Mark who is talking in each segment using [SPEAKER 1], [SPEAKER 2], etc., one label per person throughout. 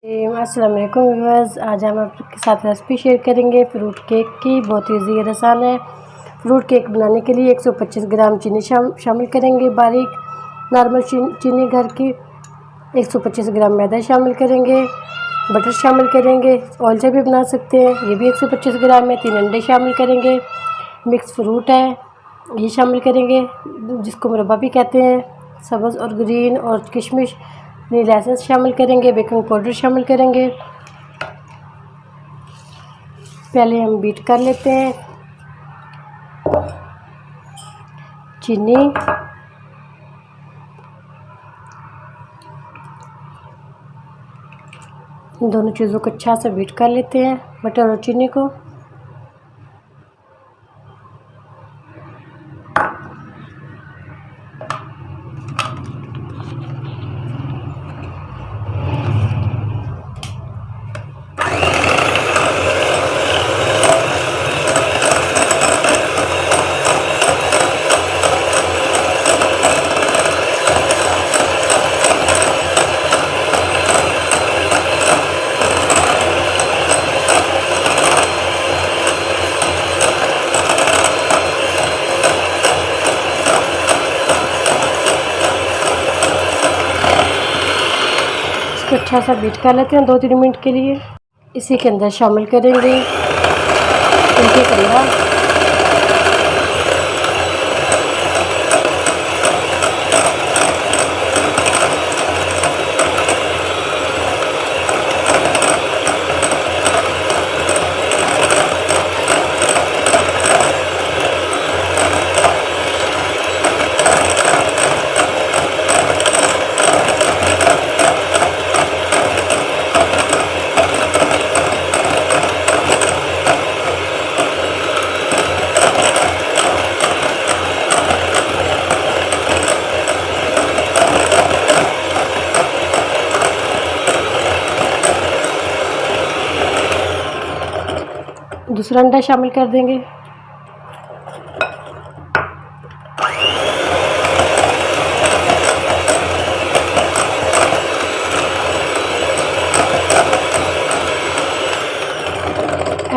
[SPEAKER 1] अस्सलाम वालेकुम व्यूअर्स। आज हम आपके साथ रेसिपी शेयर करेंगे फ्रूट केक की। बहुत ईजी और आसान है। फ्रूट केक बनाने के लिए 125 ग्राम चीनी शामिल करेंगे, बारीक नॉर्मल चीनी घर की। 125 ग्राम मैदा शामिल करेंगे, बटर शामिल करेंगे, ऑयल से भी बना सकते हैं, ये भी 125 ग्राम है। 3 अंडे शामिल करेंगे, मिक्स फ्रूट है ये शामिल करेंगे, जिसको मुरब्बा भी कहते हैं, सब्ज़ और ग्रीन और किशमिश, वनीला एसेंस शामिल करेंगे, बेकिंग पाउडर शामिल करेंगे। पहले हम बीट कर लेते हैं। चीनी, इन दोनों चीज़ों को अच्छा से बीट कर लेते हैं, बटर और चीनी को। इसको अच्छा सा बीट कर लेते हैं 2-3 मिनट के लिए। इसी के अंदर शामिल करेंगे एक अंडा, दूसरा अंडा शामिल कर देंगे।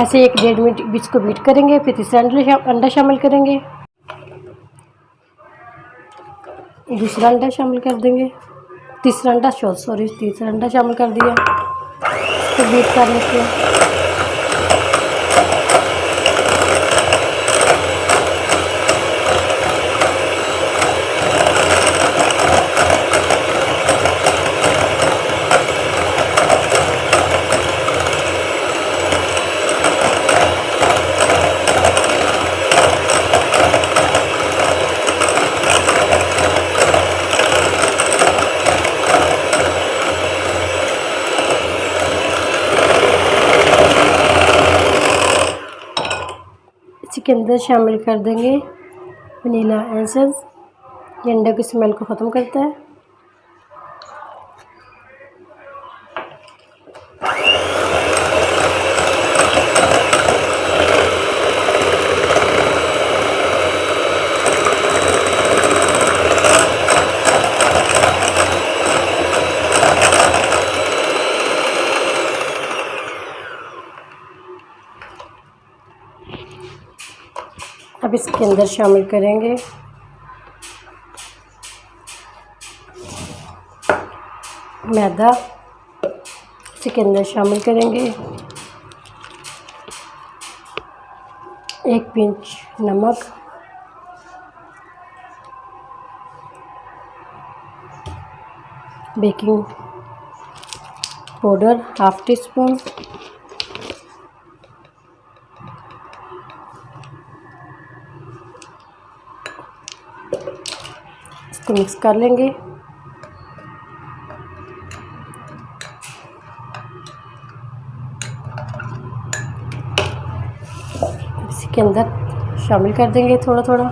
[SPEAKER 1] ऐसे 1-1.5 मिनट बीच को बीट करेंगे, फिर तीसरा अंडा शामिल करेंगे, दूसरा अंडा शामिल कर देंगे, तीसरा अंडा शामिल कर दिया, फिर बीट कर लेते हैं। इसी के अंदर शामिल कर देंगे वनीला एसेंस, ये अंडे की स्मेल को ख़त्म करता है। अब इसके अंदर शामिल करेंगे मैदा, इसी के अंदर शामिल करेंगे 1 पिंच नमक, बेकिंग पाउडर 1/2 टीस्पून, इसको मिक्स कर लेंगे। इसी के अंदर शामिल कर देंगे थोड़ा थोड़ा।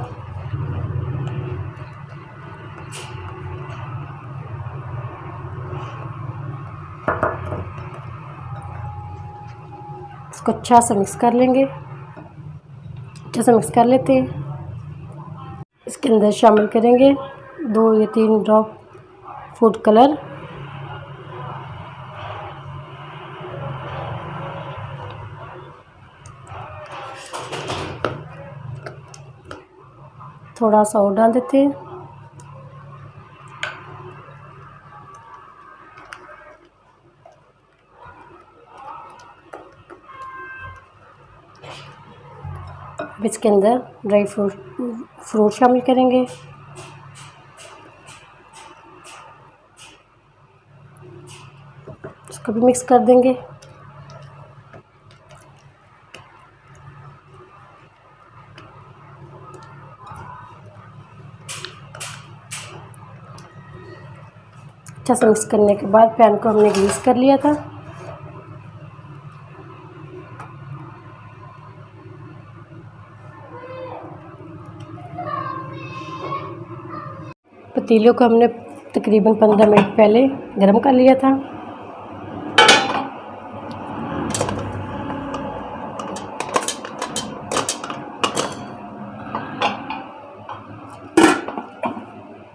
[SPEAKER 1] इसको अच्छा से मिक्स कर लेंगे, अच्छा से मिक्स कर लेते हैं। इसके अंदर शामिल करेंगे 2 या 3 ड्रॉप फूड कलर, थोड़ा सा और डाल देते हैं। अब इसके अंदर ड्राई फ्रूट शामिल करेंगे। इसको भी मिक्स कर देंगे। अच्छा से मिक्स करने के बाद पैन को हमने ग्रीस कर लिया था। पतीलों को हमने तकरीबन 15 मिनट पहले गर्म कर लिया था।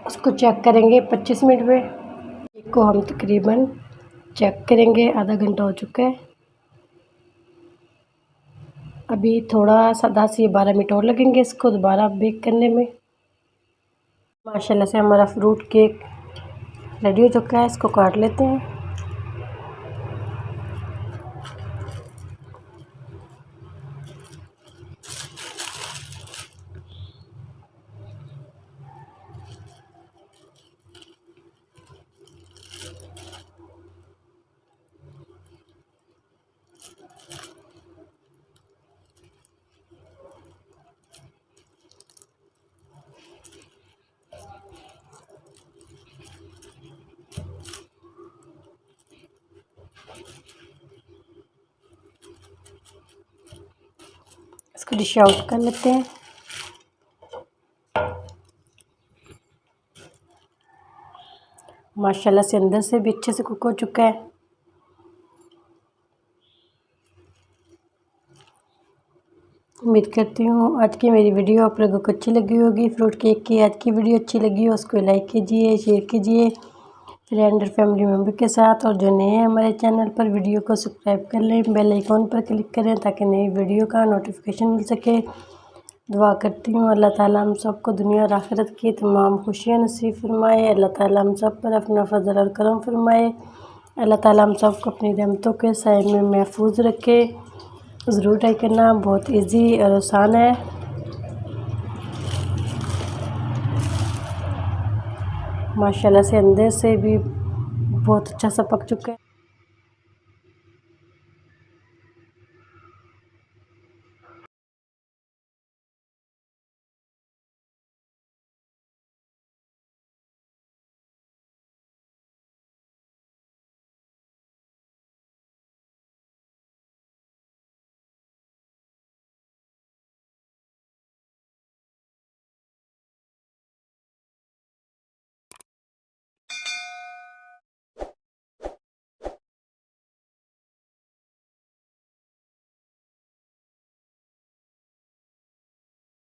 [SPEAKER 1] इसको चेक करेंगे 25 मिनट में। केक को हम तकरीबन चेक करेंगे, आधा घंटा हो चुका है। अभी थोड़ा सा 10 या 12 मिनट और लगेंगे इसको दोबारा बेक करने में। माशाल्लाह से हमारा फ्रूट केक रेडी हो चुका है। इसको काट लेते हैं। इसको डिश आउट कर लेते हैं। माशाल्लाह से अंदर से भी अच्छे से कुक हो चुका है। उम्मीद करती हूँ आज की मेरी वीडियो आप लोगों को अच्छी लगी होगी। फ्रूट केक की आज की वीडियो अच्छी लगी हो उसको लाइक कीजिए, शेयर कीजिए फ्रेंड और फैमिली मेम्बर के साथ। और जो नए हैं हमारे चैनल पर वीडियो को सब्सक्राइब कर लें, बेल आइकॉन पर क्लिक करें ताकि नई वीडियो का नोटिफिकेशन मिल सके। दुआ करती हूँ अल्लाह ताला हम सबको दुनिया और आखिरत की तमाम खुशियाँ नसीब फरमाए। अल्लाह ताला हम सब पर अपना फजल और करम फरमाए। अल्लाह ताला हम सबको अपनी रहमतों के साए में महफूज रखे। ज़रूर ट्राई करना, बहुत इजी और आसान है। माशाल्लाह से अंदर से भी बहुत अच्छा सा पक चुका है।